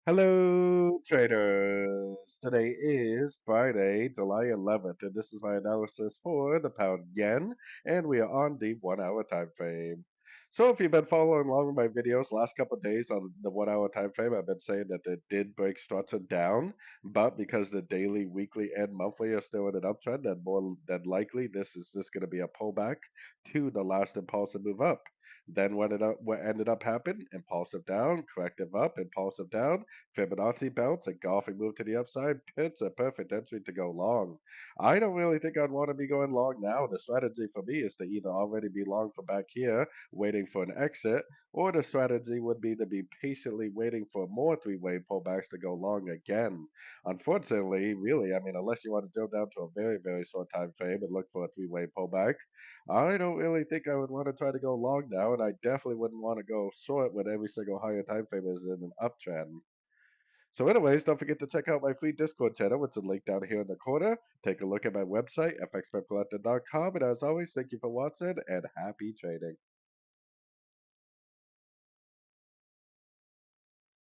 Hello, traders. Today is Friday, July 11th, and this is my analysis for the pound yen, and we are on the 1 hour time frame. So, if you've been following along with my videos last couple of days on the 1 hour time frame, I've been saying that it did break structure down, but because the daily, weekly, and monthly are still in an uptrend, then more than likely this is just going to be a pullback to the last impulsive move up. Then what ended up happening? Impulsive down, corrective up, impulsive down, Fibonacci bounce, a golfing move to the upside. It's a perfect entry to go long. I don't really think I'd want to be going long now. The strategy for me is to either already be long from back here, waiting for an exit, or the strategy would be to be patiently waiting for more three-way pullbacks to go long again. Unfortunately, really, I mean, unless you want to drill down to a very, very short time frame and look for a three-way pullback, I don't really think I would want to try to go long now, and I definitely wouldn't want to go short when every single higher time frame is in an uptrend. So, anyways, don't forget to check out my free Discord channel, which is linked down here in the corner. Take a look at my website, fxpipcollector.com. And as always, thank you for watching and happy trading.